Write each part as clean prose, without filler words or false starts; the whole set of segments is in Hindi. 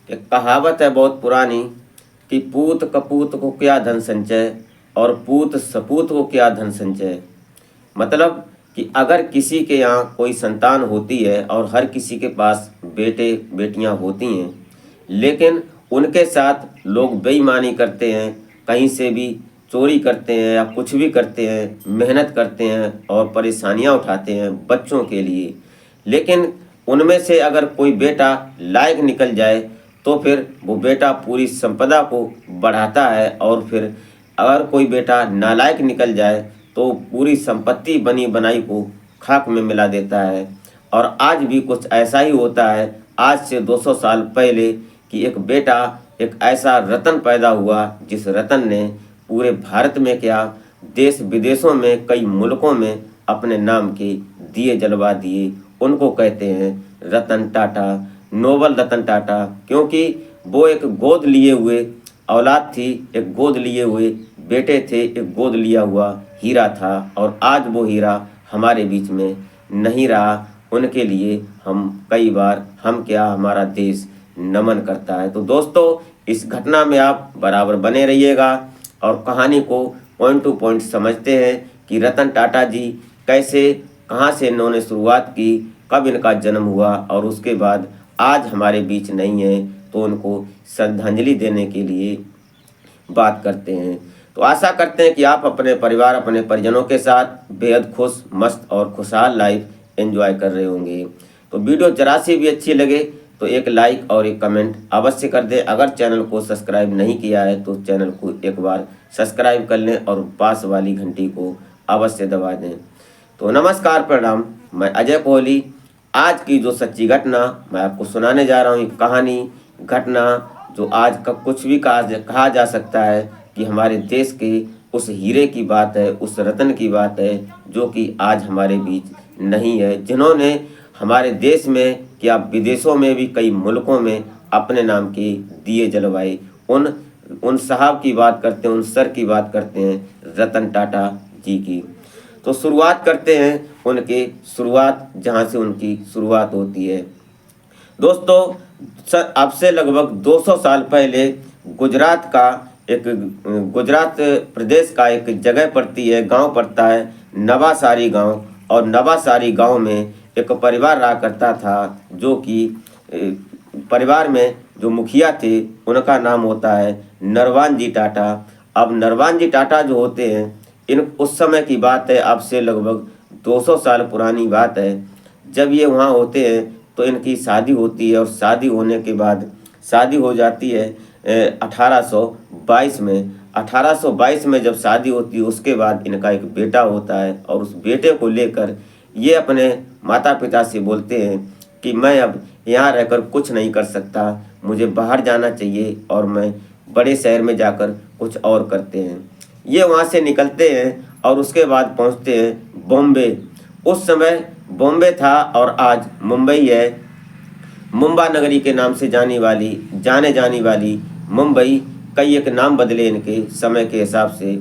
एक कहावत है बहुत पुरानी कि पूत कपूत को क्या धन संचय और पूत सपूत को क्या धन संचय। मतलब कि अगर किसी के यहाँ कोई संतान होती है और हर किसी के पास बेटे बेटियां होती हैं, लेकिन उनके साथ लोग बेईमानी करते हैं, कहीं से भी चोरी करते हैं या कुछ भी करते हैं, मेहनत करते हैं और परेशानियां उठाते हैं बच्चों के लिए। लेकिन उनमें से अगर कोई बेटा लायक निकल जाए तो फिर वो बेटा पूरी संपदा को बढ़ाता है, और फिर अगर कोई बेटा नालायक निकल जाए तो पूरी संपत्ति बनी बनाई को खाक में मिला देता है। और आज भी कुछ ऐसा ही होता है। आज से 200 साल पहले कि एक बेटा, एक ऐसा रतन पैदा हुआ जिस रतन ने पूरे भारत में क्या, देश विदेशों में कई मुल्कों में अपने नाम के दिए जलवा दिए। उनको कहते हैं रतन टाटा, नोबल रतन टाटा, क्योंकि वो एक गोद लिए हुए औलाद थी, एक गोद लिए हुए बेटे थे, एक गोद लिया हुआ हीरा था। और आज वो हीरा हमारे बीच में नहीं रहा। उनके लिए हम कई बार, हम क्या, हमारा देश नमन करता है। तो दोस्तों, इस घटना में आप बराबर बने रहिएगा और कहानी को पॉइंट टू पॉइंट समझते हैं कि रतन टाटा जी कैसे, कहाँ से इन्होंने शुरुआत की, कब इनका जन्म हुआ और उसके बाद आज हमारे बीच नहीं है, तो उनको श्रद्धांजलि देने के लिए बात करते हैं। तो आशा करते हैं कि आप अपने परिवार, अपने परिजनों के साथ बेहद खुश, मस्त और खुशहाल लाइफ एंजॉय कर रहे होंगे। तो वीडियो जरा सी भी अच्छी लगे तो एक लाइक और एक कमेंट अवश्य कर दें। अगर चैनल को सब्सक्राइब नहीं किया है तो चैनल को एक बार सब्सक्राइब कर लें और पास वाली घंटी को अवश्य दबा दें। तो नमस्कार, प्रणाम, मैं अजय कोहली। आज की जो सच्ची घटना मैं आपको सुनाने जा रहा हूँ, एक कहानी, घटना जो आज का कुछ भी कहा जा सकता है कि हमारे देश के उस हीरे की बात है, उस रतन की बात है जो कि आज हमारे बीच नहीं है, जिन्होंने हमारे देश में क्या विदेशों में भी कई मुल्कों में अपने नाम के दिए जलवाए। उन साहब की बात करते हैं, उन सर की बात करते हैं, रतन टाटा जी की। तो शुरुआत करते हैं उनके शुरुआत, जहाँ से उनकी शुरुआत होती है। दोस्तों, अब से लगभग 200 साल पहले गुजरात का एक, गुजरात प्रदेश का एक जगह पड़ती है, गांव पड़ता है नवासारी गांव। और नवासारी गांव में एक परिवार रहा करता था, जो कि परिवार में जो मुखिया थे उनका नाम होता है नरवान जी टाटा। अब नरवान जी टाटा जो होते हैं, इन उस समय की बात है, अब से लगभग 200 साल पुरानी बात है। जब ये वहाँ होते हैं तो इनकी शादी होती है और शादी होने के बाद शादी हो जाती है 1822 में। 1822 में जब शादी होती है उसके बाद इनका एक बेटा होता है, और उस बेटे को लेकर ये अपने माता पिता से बोलते हैं कि मैं अब यहाँ रहकर कुछ नहीं कर सकता, मुझे बाहर जाना चाहिए और मैं बड़े शहर में जाकर कुछ और करते हैं। ये वहाँ से निकलते हैं और उसके बाद पहुँचते हैं बॉम्बे। उस समय बॉम्बे था और आज मुंबई है। मुंबा नगरी के नाम से जाने जानी वाली मुंबई, कई एक नाम बदले इनके समय के हिसाब से,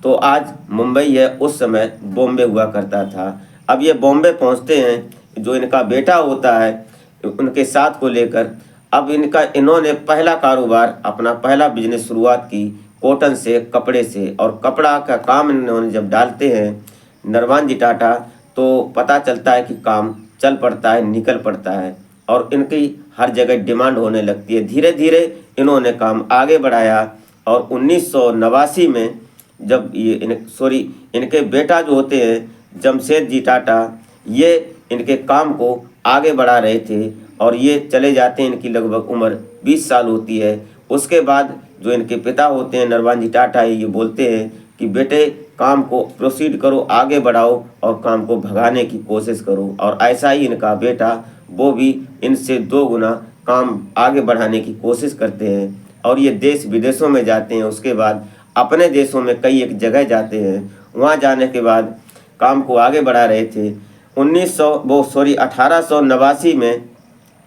तो आज मुंबई है, उस समय बॉम्बे हुआ करता था। अब ये बॉम्बे पहुंचते हैं, जो इनका बेटा होता है उनके साथ को लेकर। अब इन्होंने पहला कारोबार, अपना पहला बिजनेस शुरुआत की कॉटन से, कपड़े से। और कपड़ा का काम इन्होंने जब डालते हैं नरवान जी टाटा, तो पता चलता है कि काम चल पड़ता है, निकल पड़ता है और इनकी हर जगह डिमांड होने लगती है। धीरे धीरे इन्होंने काम आगे बढ़ाया और 1989 में जब इनके बेटा जो होते हैं जमशेद जी टाटा, ये इनके काम को आगे बढ़ा रहे थे और ये चले जाते हैं। इनकी लगभग उम्र 20 साल होती है। उसके बाद जो इनके पिता होते हैं नरवान जी टाटा, ये बोलते हैं कि बेटे काम को प्रोसीड करो, आगे बढ़ाओ और काम को भगाने की कोशिश करो। और ऐसा ही इनका बेटा, वो भी इनसे 2 गुना काम आगे बढ़ाने की कोशिश करते हैं और ये देश विदेशों में जाते हैं। उसके बाद अपने देशों में कई एक जगह जाते हैं। वहाँ जाने के बाद काम को आगे बढ़ा रहे थे। 1889 में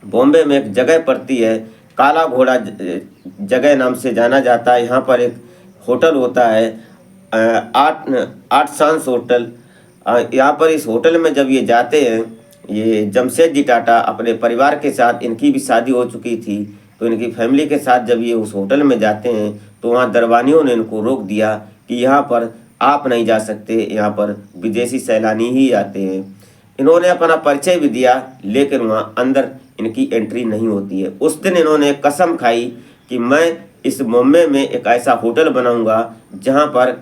बॉम्बे में एक जगह पड़ती है, काला घोड़ा जगह नाम से जाना जाता है। यहाँ पर एक होटल होता है, आठ सांस होटल। यहाँ पर इस होटल में जब ये जाते हैं, ये जमशेद जी टाटा अपने परिवार के साथ, इनकी भी शादी हो चुकी थी, तो इनकी फैमिली के साथ जब ये उस होटल में जाते हैं तो वहाँ दरबानियों ने इनको रोक दिया कि यहाँ पर आप नहीं जा सकते, यहाँ पर विदेशी सैलानी ही आते हैं। इन्होंने अपना परिचय भी दिया लेकिन वहाँ अंदर इनकी एंट्री नहीं होती है। उस दिन इन्होंने कसम खाई कि मैं इस मुंबई में एक ऐसा होटल बनाऊंगा जहाँ पर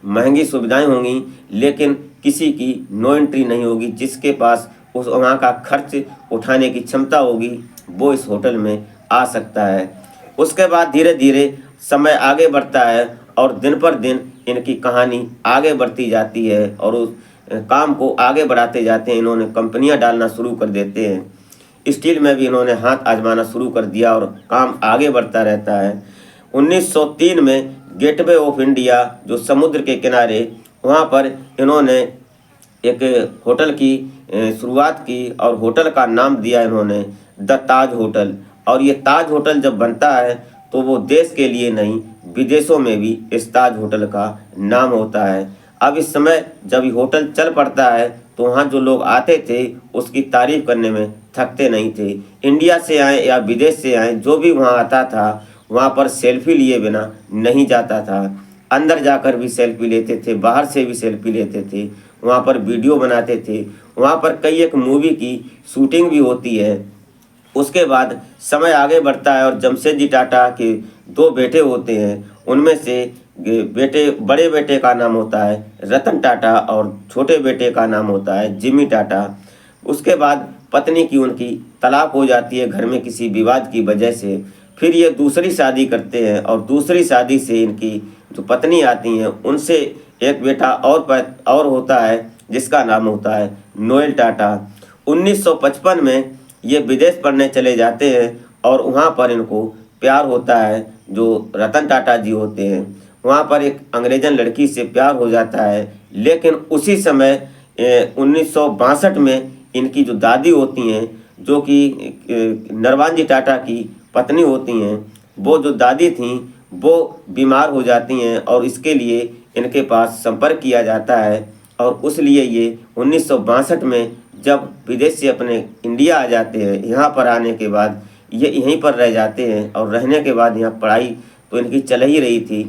महंगी सुविधाएं होंगी लेकिन किसी की नो एंट्री नहीं होगी। जिसके पास उस वहाँ का खर्च उठाने की क्षमता होगी वो इस होटल में आ सकता है। उसके बाद धीरे धीरे समय आगे बढ़ता है और दिन पर दिन इनकी कहानी आगे बढ़ती जाती है और उस काम को आगे बढ़ाते जाते हैं। इन्होंने कंपनियां डालना शुरू कर देते हैं। स्टील में भी इन्होंने हाथ आजमाना शुरू कर दिया और काम आगे बढ़ता रहता है। 1903 में गेटवे ऑफ इंडिया जो समुद्र के किनारे, वहाँ पर इन्होंने एक होटल की शुरुआत की और होटल का नाम दिया इन्होंने द ताज होटल। और ये ताज होटल जब बनता है तो वो देश के लिए नहीं विदेशों में भी इस ताज होटल का नाम होता है। अब इस समय जब ये होटल चल पड़ता है तो वहाँ जो लोग आते थे उसकी तारीफ करने में थकते नहीं थे। इंडिया से आए या विदेश से आए जो भी वहाँ आता था वहाँ पर सेल्फी लिए बिना नहीं जाता था। अंदर जाकर भी सेल्फी लेते थे, बाहर से भी सेल्फी लेते थे, वहाँ पर वीडियो बनाते थे। वहाँ पर कई एक मूवी की शूटिंग भी होती है। उसके बाद समय आगे बढ़ता है और जमशेदजी टाटा के 2 बेटे होते हैं। उनमें से बड़े बेटे का नाम होता है रतन टाटा और छोटे बेटे का नाम होता है जिमी टाटा। उसके बाद पत्नी की उनकी तलाक हो जाती है घर में किसी विवाद की वजह से। फिर ये दूसरी शादी करते हैं और दूसरी शादी से इनकी जो पत्नी आती हैं उनसे एक बेटा और होता है जिसका नाम होता है नोएल टाटा। 1955 में ये विदेश पढ़ने चले जाते हैं और वहाँ पर इनको प्यार होता है जो रतन टाटा जी होते हैं। वहाँ पर एक अंग्रेजन लड़की से प्यार हो जाता है। लेकिन उसी समय 1962 में इनकी जो दादी होती हैं जो कि नरवानजी टाटा की पत्नी होती हैं, वो जो दादी थीं वो बीमार हो जाती हैं और इसके लिए इनके पास संपर्क किया जाता है। और उस लिए ये 1962 में जब विदेश से अपने इंडिया आ जाते हैं, यहाँ पर आने के बाद ये यहीं पर रह जाते हैं और रहने के बाद यहाँ पढ़ाई तो इनकी चल ही रही थी।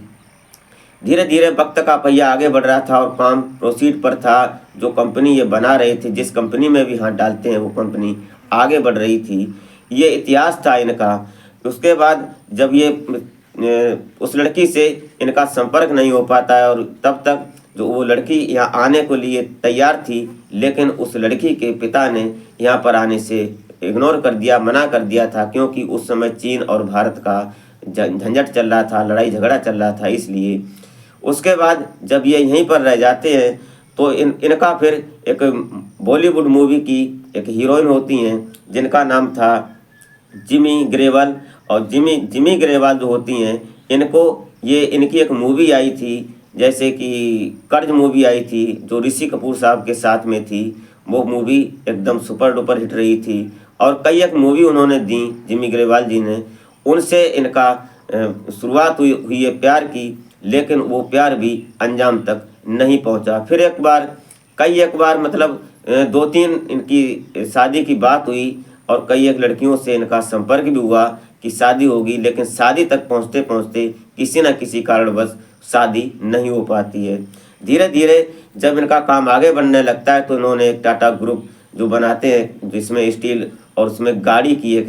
धीरे धीरे वक्त का पहिया आगे बढ़ रहा था और काम प्रोसीड पर था। जो कंपनी ये बना रहे थे, जिस कंपनी में भी हाथ डालते हैं वो कंपनी आगे बढ़ रही थी। ये इतिहास था इनका। उसके बाद जब ये उस लड़की से इनका संपर्क नहीं हो पाता है और तब तक जो वो लड़की यहाँ आने को लिए तैयार थी लेकिन उस लड़की के पिता ने यहाँ पर आने से इग्नोर कर दिया, मना कर दिया था, क्योंकि उस समय चीन और भारत का झंझट चल रहा था, लड़ाई झगड़ा चल रहा था इसलिए। उसके बाद जब ये यहीं पर रह जाते हैं तो इनका फिर एक बॉलीवुड मूवी की एक हीरोइन होती हैं जिनका नाम था जिमी ग्रेवाल। और जिमी ग्रेवाल जो होती हैं इनकी एक मूवी आई थी, जैसे कि कर्ज मूवी आई थी जो ऋषि कपूर साहब के साथ में थी। वो मूवी एकदम सुपर डुपर हिट रही थी और कई एक मूवी उन्होंने दी जिमी ग्रेवाल जी ने। उनसे इनका शुरुआत हुई है प्यार की, लेकिन वो प्यार भी अंजाम तक नहीं पहुंचा। फिर कई एक बार मतलब 2-3 इनकी शादी की बात हुई और कई एक लड़कियों से इनका संपर्क भी हुआ कि शादी होगी, लेकिन शादी तक पहुंचते पहुंचते किसी न किसी कारणवश शादी नहीं हो पाती है। धीरे धीरे जब इनका काम आगे बढ़ने लगता है तो इन्होंने एक टाटा ग्रुप जो बनाते हैं जिसमें स्टील और उसमें गाड़ी की एक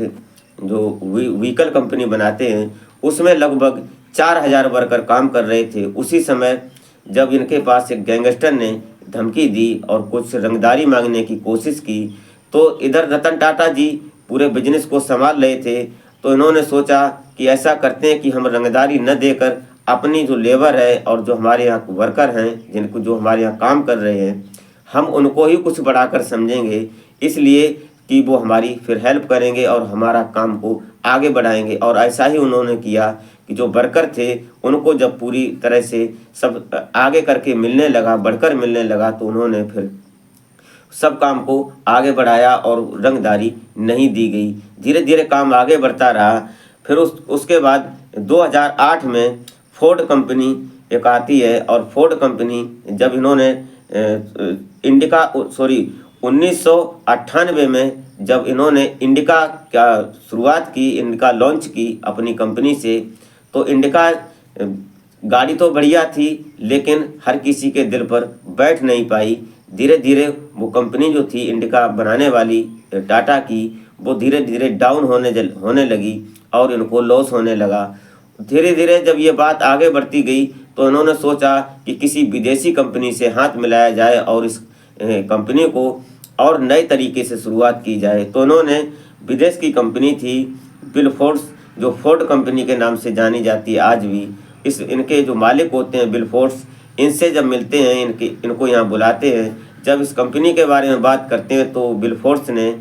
जो व्हीकल कंपनी बनाते हैं, उसमें लगभग 4000 वर्कर काम कर रहे थे। उसी समय जब इनके पास एक गैंगस्टर ने धमकी दी और कुछ रंगदारी मांगने की कोशिश की तो इधर रतन टाटा जी पूरे बिजनेस को संभाल रहे थे। तो इन्होंने सोचा कि ऐसा करते हैं कि हम रंगदारी न देकर अपनी जो लेबर है और जो हमारे यहाँ वर्कर हैं जो हमारे यहाँ काम कर रहे हैं, हम उनको ही कुछ बढ़ाकर समझेंगे, इसलिए कि वो हमारी फिर हेल्प करेंगे और हमारा काम को आगे बढ़ाएंगे। और ऐसा ही उन्होंने किया कि जो वर्कर थे उनको जब पूरी तरह से सब आगे करके मिलने लगा, बढ़कर मिलने लगा, तो उन्होंने फिर सब काम को आगे बढ़ाया और रंगदारी नहीं दी गई। धीरे धीरे काम आगे बढ़ता रहा। फिर उसके बाद 2008 में फोर्ड कंपनी एक आती है और फोर्ड कंपनी जब इन्होंने 1998 में जब इन्होंने इंडिका का शुरुआत की, इंडिका लॉन्च की अपनी कंपनी से, तो इंडिका गाड़ी तो बढ़िया थी लेकिन हर किसी के दिल पर बैठ नहीं पाई। धीरे धीरे वो कंपनी जो थी इंडिका बनाने वाली टाटा की, वो धीरे धीरे डाउन होने लगी और इनको लॉस होने लगा। धीरे धीरे जब ये बात आगे बढ़ती गई तो इन्होंने सोचा कि किसी विदेशी कंपनी से हाथ मिलाया जाए और इस कंपनी को और नए तरीके से शुरुआत की जाए। तो इन्होंने विदेश की कंपनी थी विलफोर्ड्स, जो फोर्ड कंपनी के नाम से जानी जाती है आज भी। इनके जो मालिक होते हैं विलफोर्ड्स, इनसे जब मिलते हैं, इनको यहाँ बुलाते हैं, जब इस कंपनी के बारे में बात करते हैं तो विलफोर्ड्स ने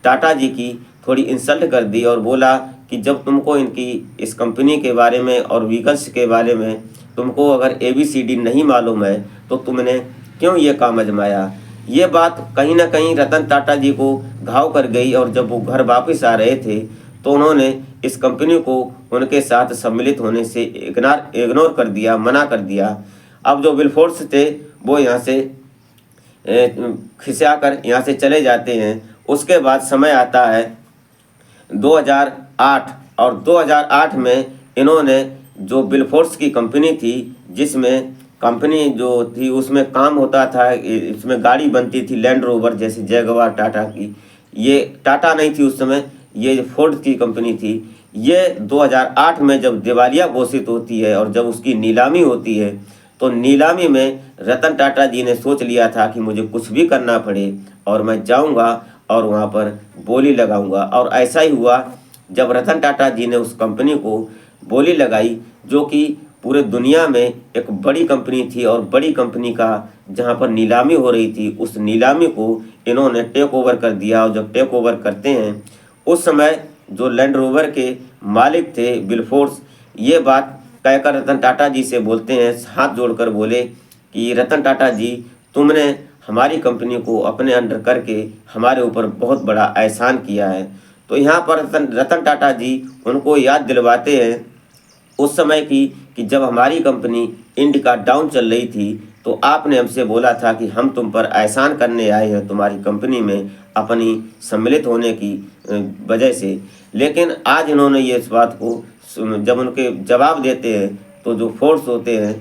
टाटा जी की थोड़ी इंसल्ट कर दी और बोला कि जब तुमको इनकी इस कंपनी के बारे में और व्हीकल्स के बारे में तुमको अगर ABCD नहीं मालूम है तो तुमने क्यों ये काम आजमाया। ये बात कहीं ना कहीं रतन टाटा जी को घाव कर गई और जब वो घर वापस आ रहे थे तो उन्होंने इस कंपनी को उनके साथ सम्मिलित होने से इग्नोर कर दिया, मना कर दिया। अब जो विलफोर्ड्स थे वो यहाँ से खिसिया कर यहाँ से चले जाते हैं। उसके बाद समय आता है 2008 और 2008 में इन्होंने जो विलफोर्ड्स की कंपनी थी, जिसमें कंपनी जो थी उसमें काम होता था, इसमें गाड़ी बनती थी लैंड रोवर जैसे जैगवार टाटा की। ये टाटा नहीं थी उस समय, ये फोर्ड की कंपनी थी। ये 2008 में जब दिवालिया घोषित होती है और जब उसकी नीलामी होती है तो नीलामी में रतन टाटा जी ने सोच लिया था कि मुझे कुछ भी करना पड़े और मैं जाऊंगा और वहाँ पर बोली लगाऊंगा। और ऐसा ही हुआ जब रतन टाटा जी ने उस कंपनी को बोली लगाई, जो कि पूरे दुनिया में एक बड़ी कंपनी थी और बड़ी कंपनी का जहाँ पर नीलामी हो रही थी उस नीलामी को इन्होंने टेक ओवर कर दिया। और जब टेक ओवर करते हैं उस समय जो लैंड रोवर के मालिक थे विलफोर्ड्स, ये बात कहकर रतन टाटा जी से बोलते हैं, हाथ जोड़कर बोले कि रतन टाटा जी, तुमने हमारी कंपनी को अपने अंडर करके हमारे ऊपर बहुत बड़ा एहसान किया है। तो यहाँ पर रतन टाटा जी उनको याद दिलवाते हैं उस समय की कि जब हमारी कंपनी इंडिका डाउन चल रही थी तो आपने हमसे बोला था कि हम तुम पर एहसान करने आए हैं तुम्हारी कंपनी में अपनी सम्मिलित होने की वजह से। लेकिन आज इन्होंने ये इस बात को जब उनके जवाब देते हैं तो जो फोर्स होते हैं,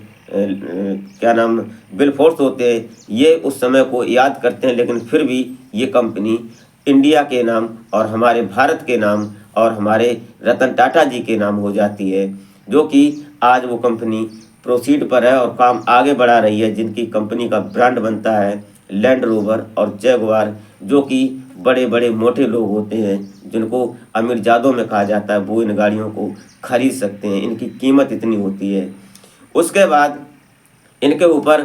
क्या नाम, विलफोर्ड्स होते हैं, ये उस समय को याद करते हैं। लेकिन फिर भी ये कंपनी इंडिया के नाम और हमारे भारत के नाम और हमारे रतन टाटा जी के नाम हो जाती है, जो कि आज वो कंपनी प्रोसीड पर है और काम आगे बढ़ा रही है। जिनकी कंपनी का ब्रांड बनता है लैंड रोवर और जैगवार, जो कि बड़े बड़े मोटे लोग होते हैं जिनको अमीरजादों में कहा जाता है, वो इन गाड़ियों को खरीद सकते हैं, इनकी कीमत इतनी होती है। उसके बाद इनके ऊपर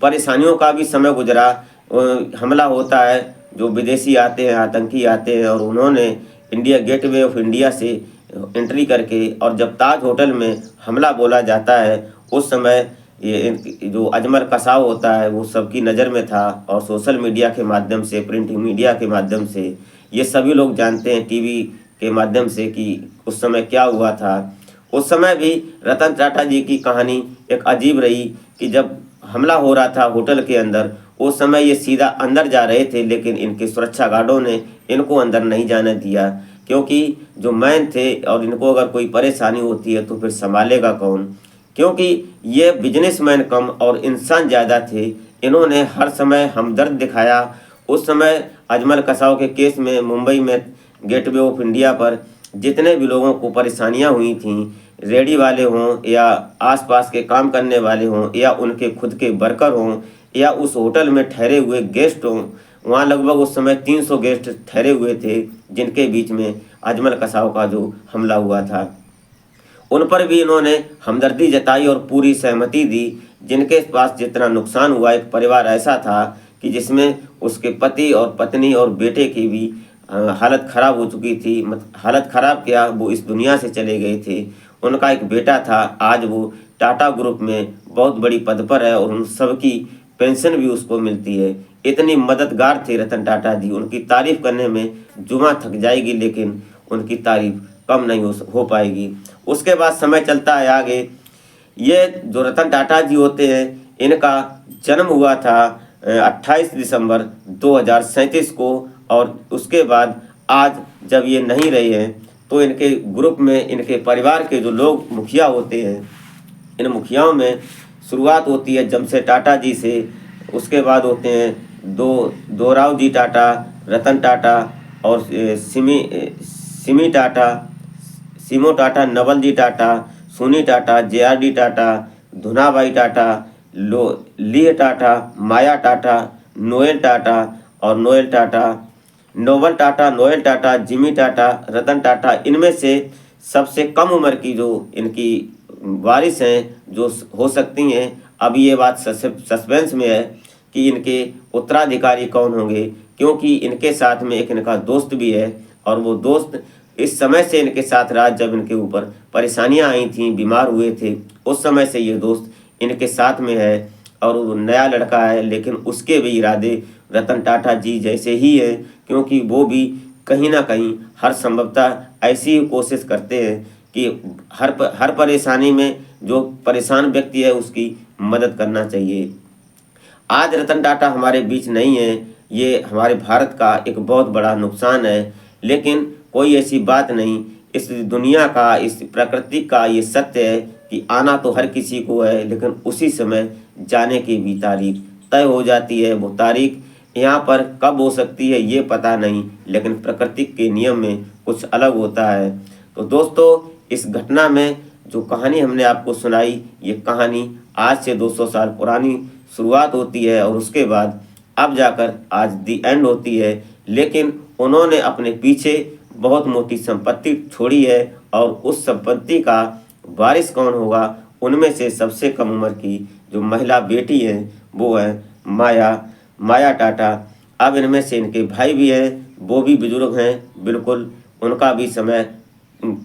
परेशानियों का भी समय गुजरा। हमला होता है, जो विदेशी आते हैं, आतंकी आते हैं और उन्होंने इंडिया गेटवे ऑफ इंडिया से एंट्री करके, और जब ताज होटल में हमला बोला जाता है उस समय ये जो अजमल कसाब होता है वो सबकी नज़र में था और सोशल मीडिया के माध्यम से, प्रिंटिंग मीडिया के माध्यम से ये सभी लोग जानते हैं, टीवी के माध्यम से, कि उस समय क्या हुआ था। उस समय भी रतन टाटा जी की कहानी एक अजीब रही कि जब हमला हो रहा था होटल के अंदर, उस समय ये सीधा अंदर जा रहे थे लेकिन इनके सुरक्षा गार्डों ने इनको अंदर नहीं जाने दिया, क्योंकि जो मैन थे और इनको अगर कोई परेशानी होती है तो फिर संभालेगा कौन, क्योंकि ये बिजनेसमैन कम और इंसान ज़्यादा थे। इन्होंने हर समय हमदर्द दिखाया। उस समय अजमल कसाब के केस में मुंबई में गेटवे ऑफ इंडिया पर जितने भी लोगों को परेशानियां हुई थीं, रेडी वाले हों या आसपास के काम करने वाले हों या उनके खुद के वर्कर हों या उस होटल में ठहरे हुए गेस्ट हों, वहाँ लगभग उस समय 300 गेस्ट ठहरे हुए थे जिनके बीच में अजमल कसाब का जो हमला हुआ था, उन पर भी इन्होंने हमदर्दी जताई और पूरी सहमति दी। जिनके पास जितना नुकसान हुआ, एक परिवार ऐसा था कि जिसमें उसके पति और पत्नी और बेटे की भी हालत ख़राब हो चुकी थी। हालत ख़राब क्या, वो इस दुनिया से चले गए थे। उनका एक बेटा था, आज वो टाटा ग्रुप में बहुत बड़ी पद पर है और उन सबकी पेंशन भी उसको मिलती है। इतनी मददगार थे रतन टाटा जी, उनकी तारीफ़ करने में जुमा थक जाएगी लेकिन उनकी तारीफ़ कम नहीं हो पाएगी। उसके बाद समय चलता है आगे। ये जो रतन टाटा जी होते हैं, इनका जन्म हुआ था 28 दिसंबर 2037 को और उसके बाद आज जब ये नहीं रहे हैं तो इनके ग्रुप में इनके परिवार के जो लोग मुखिया होते हैं, इन मुखियाओं में शुरुआत होती है जमशेद टाटा जी से। उसके बाद होते हैं दोराव जी टाटा, रतन टाटा और सिमी टाटा, सिमो टाटा, नवल जी टाटा, सुनी टाटा, JRD टाटा, धुनाबाई टाटा, लीह टाटा, माया टाटा, नोएल टाटा और नोएल टाटा, जिमी टाटा, रतन टाटा, इनमें से सबसे कम उम्र की जो इनकी वारिस हैं जो हो सकती हैं। अभी ये बात सस्पेंस में है कि इनके उत्तराधिकारी कौन होंगे, क्योंकि इनके साथ में एक इनका दोस्त भी है और वो दोस्त इस समय से इनके साथ रहा जब इनके ऊपर परेशानियां आई थीं, बीमार हुए थे, उस समय से ये दोस्त इनके साथ में है और वो नया लड़का है, लेकिन उसके भी इरादे रतन टाटा जी जैसे ही है, क्योंकि वो भी कहीं ना कहीं हर संभवतः ऐसी ही कोशिश करते हैं कि हर परेशानी में जो परेशान व्यक्ति है उसकी मदद करना चाहिए। आज रतन टाटा हमारे बीच नहीं है, ये हमारे भारत का एक बहुत बड़ा नुकसान है, लेकिन कोई ऐसी बात नहीं। इस दुनिया का, इस प्रकृति का ये सत्य है कि आना तो हर किसी को है, लेकिन उसी समय जाने की भी तारीख तय हो जाती है। वो तारीख यहाँ पर कब हो सकती है ये पता नहीं, लेकिन प्रकृति के नियम में कुछ अलग होता है। तो दोस्तों, इस घटना में जो कहानी हमने आपको सुनाई, ये कहानी आज से 200 साल पुरानी शुरुआत होती है और उसके बाद अब जाकर आज दी एंड होती है। लेकिन उन्होंने अपने पीछे बहुत मोटी संपत्ति छोड़ी है और उस संपत्ति का वारिस कौन होगा, उनमें से सबसे कम उम्र की जो महिला बेटी है वो है माया टाटा। अब इनमें से इनके भाई भी हैं, वो भी बुजुर्ग हैं, बिल्कुल उनका भी समय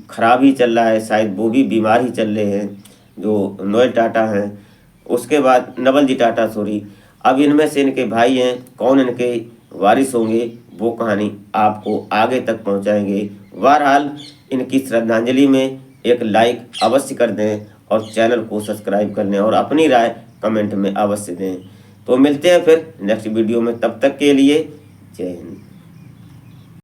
खराब ही चल रहा है, शायद वो भी बीमार ही चल रहे हैं जो नोएल टाटा हैं। उसके बाद नवल जी टाटा, सॉरी। अब इनमें से इनके भाई हैं, कौन इनके वारिस होंगे वो कहानी आपको आगे तक पहुंचाएंगे। बहरहाल इनकी श्रद्धांजलि में एक लाइक अवश्य कर दें और चैनल को सब्सक्राइब कर लें और अपनी राय कमेंट में अवश्य दें। तो मिलते हैं फिर नेक्स्ट वीडियो में, तब तक के लिए जय हिंद।